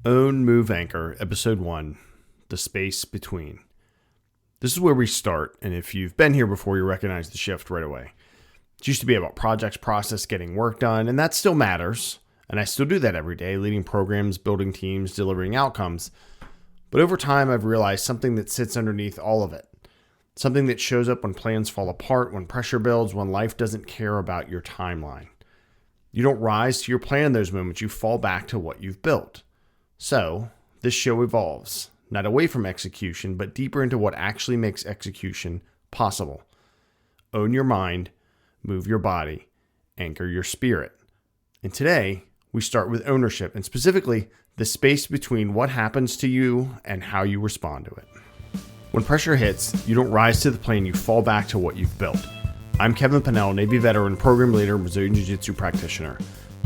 Own, Move, Anchor, Episode 1, The Space Between. This is where we start, and if you've been here before, you recognize the shift right away. It used to be about projects, process, getting work done, and that still matters, and I still do that every day, leading programs, building teams, delivering outcomes. But over time, I've realized something that sits underneath all of it. Something that shows up when plans fall apart, when pressure builds, when life doesn't care about your timeline. You don't rise to your plan in those moments, you fall back to what you've built. So, this show evolves, not away from execution, but deeper into what actually makes execution possible. Own your mind, move your body, anchor your spirit. And today, we start with ownership, and specifically, the space between what happens to you and how you respond to it. When pressure hits, you don't rise to the plane, you fall back to what you've built. I'm Kevin Pannell, Navy veteran, program leader, Brazilian Jiu-Jitsu practitioner.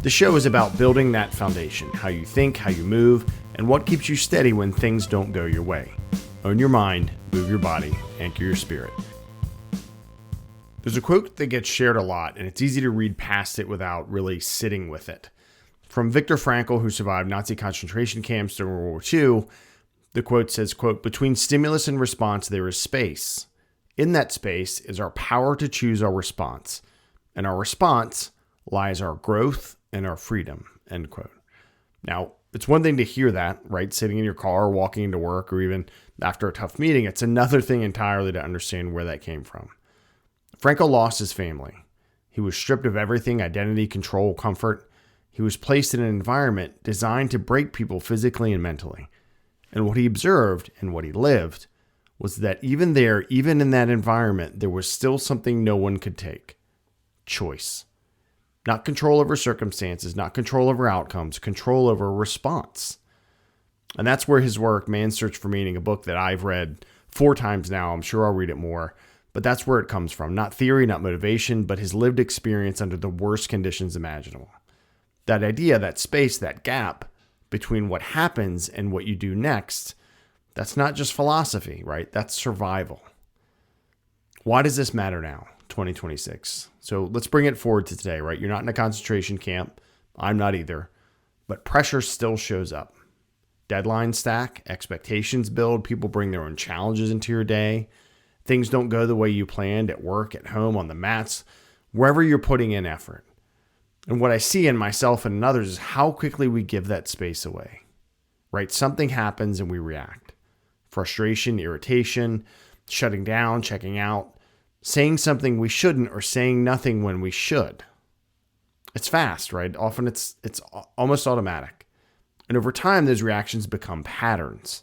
The show is about building that foundation, how you think, how you move, and what keeps you steady when things don't go your way. Own your mind, move your body, anchor your spirit. There's a quote that gets shared a lot, and it's easy to read past it without really sitting with it. From Viktor Frankl, who survived Nazi concentration camps during World War II, the quote says, quote, "Between stimulus and response, there is space. In that space is our power to choose our response. And our response lies our growth and our freedom," end quote. Now, it's one thing to hear that, right? Sitting in your car, walking into work, or even after a tough meeting. It's another thing entirely to understand where that came from. Frankl lost his family. He was stripped of everything: identity, control, comfort. He was placed in an environment designed to break people physically and mentally. And what he observed and what he lived was that even there, even in that environment, there was still something no one could take: choice. Not control over circumstances, not control over outcomes, control over response. And that's where his work, Man's Search for Meaning, a book that I've read 4 times now, I'm sure I'll read it more, but that's where it comes from. Not theory, not motivation, but his lived experience under the worst conditions imaginable. That idea, that space, that gap between what happens and what you do next, that's not just philosophy, right? That's survival. Why does this matter now, 2026? So let's bring it forward to today, right? You're not in a concentration camp. I'm not either. But pressure still shows up. Deadlines stack, expectations build, people bring their own challenges into your day. Things don't go the way you planned at work, at home, on the mats, wherever you're putting in effort. And what I see in myself and in others is how quickly we give that space away, right? Something happens and we react. Frustration, irritation, shutting down, checking out, saying something we shouldn't, or saying nothing when we should. It's fast, right? Often it's almost automatic. And over time, those reactions become patterns.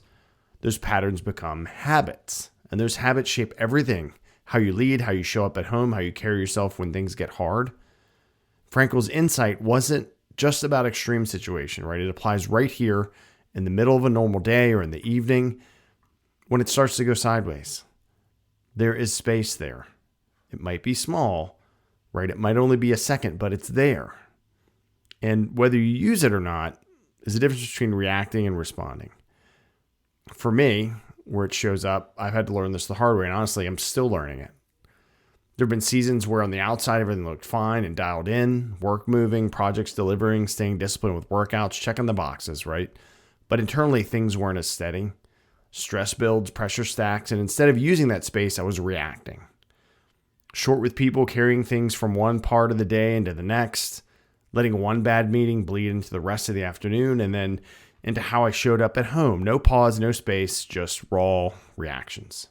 Those patterns become habits. And those habits shape everything: how you lead, how you show up at home, how you carry yourself when things get hard. Frankl's insight wasn't just about extreme situation, right? It applies right here in the middle of a normal day or in the evening when it starts to go sideways. There is space there. It might be small, right? It might only be a second, but it's there. And whether you use it or not is the difference between reacting and responding. For me, where it shows up, I've had to learn this the hard way, and honestly, I'm still learning it. There have been seasons where on the outside, everything looked fine and dialed in, work moving, projects delivering, staying disciplined with workouts, checking the boxes, right? But internally, things weren't as steady. Stress builds, pressure stacks, and instead of using that space, I was reacting. Short with people, carrying things from one part of the day into the next, letting one bad meeting bleed into the rest of the afternoon, and then into how I showed up at home. No pause, no space, just raw reactions.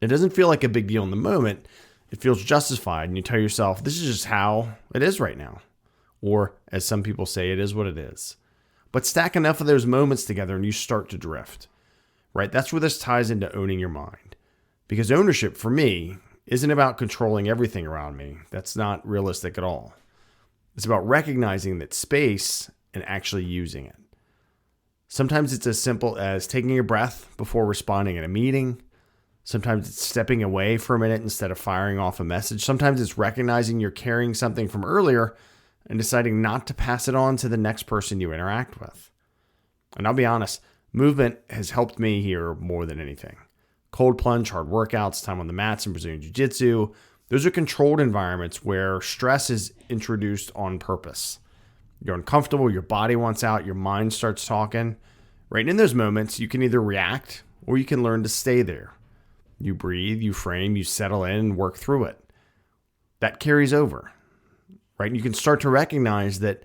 It doesn't feel like a big deal in the moment. It feels justified, and you tell yourself, this is just how it is right now. Or, as some people say, it is what it is. But stack enough of those moments together and you start to drift, right? That's where this ties into owning your mind. Because ownership, for me, isn't about controlling everything around me. That's not realistic at all. It's about recognizing that space and actually using it. Sometimes it's as simple as taking a breath before responding in a meeting. Sometimes it's stepping away for a minute instead of firing off a message. Sometimes it's recognizing you're carrying something from earlier and deciding not to pass it on to the next person you interact with. And I'll be honest, movement has helped me here more than anything. Cold plunge, hard workouts, time on the mats in Brazilian Jiu-Jitsu, those are controlled environments where stress is introduced on purpose. You're uncomfortable, your body wants out, your mind starts talking. Right? And in those moments, you can either react or you can learn to stay there. You breathe, you frame, you settle in and work through it. That carries over. Right? And you can start to recognize that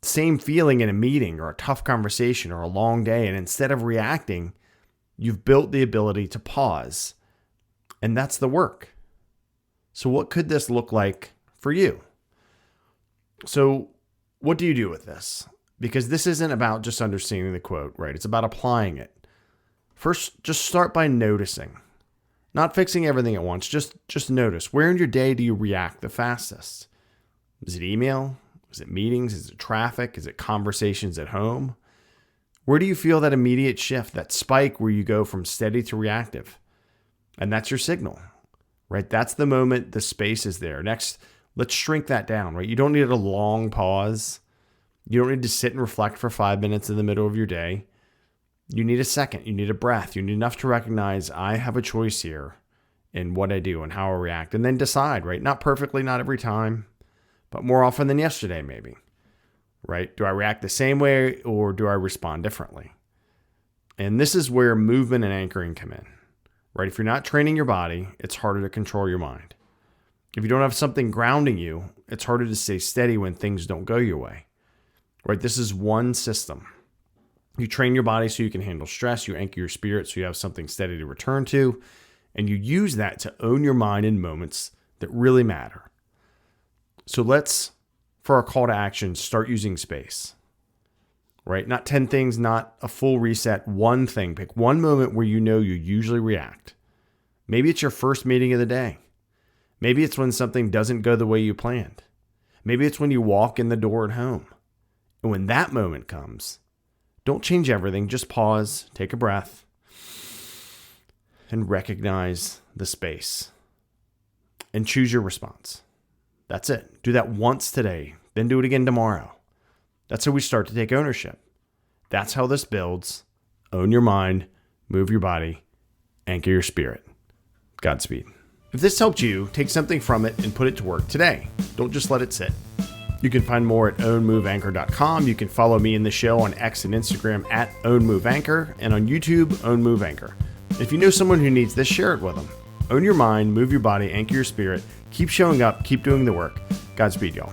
same feeling in a meeting or a tough conversation or a long day, and instead of reacting, you've built the ability to pause. And that's the work. So what could this look like for you? So what do you do with this? Because this isn't about just understanding the quote, right? It's about applying it. First, just start by noticing. Not fixing everything at once. Just notice. Where in your day do you react the fastest? Is it email? Is it meetings? Is it traffic? Is it conversations at home? Where do you feel that immediate shift, that spike where you go from steady to reactive? And that's your signal, right? That's the moment the space is there. Next, let's shrink that down, right? You don't need a long pause. You don't need to sit and reflect for 5 minutes in the middle of your day. You need a second. You need a breath. You need enough to recognize I have a choice here in what I do and how I react. And then decide, right? Not perfectly, not every time, but more often than yesterday, maybe, right? Do I react the same way or do I respond differently? And this is where movement and anchoring come in, right? If you're not training your body, it's harder to control your mind. If you don't have something grounding you, it's harder to stay steady when things don't go your way, right? This is one system. You train your body so you can handle stress. You anchor your spirit so you have something steady to return to. And you use that to own your mind in moments that really matter. So let's, for our call to action, start using space, right? Not 10 things, not a full reset, one thing. Pick one moment where you know you usually react. Maybe it's your first meeting of the day. Maybe it's when something doesn't go the way you planned. Maybe it's when you walk in the door at home. And when that moment comes, don't change everything. Just pause, take a breath, and recognize the space. And choose your response. That's it. Do that once today, then do it again tomorrow. That's how we start to take ownership. That's how this builds. Own your mind, move your body, anchor your spirit. Godspeed. If this helped you, take something from it and put it to work today. Don't just let it sit. You can find more at ownmoveanchor.com. You can follow me in the show on X and Instagram at ownmoveanchor and on YouTube, ownmoveanchor. If you know someone who needs this, share it with them. Own your mind, move your body, anchor your spirit. Keep showing up, keep doing the work. Godspeed, y'all.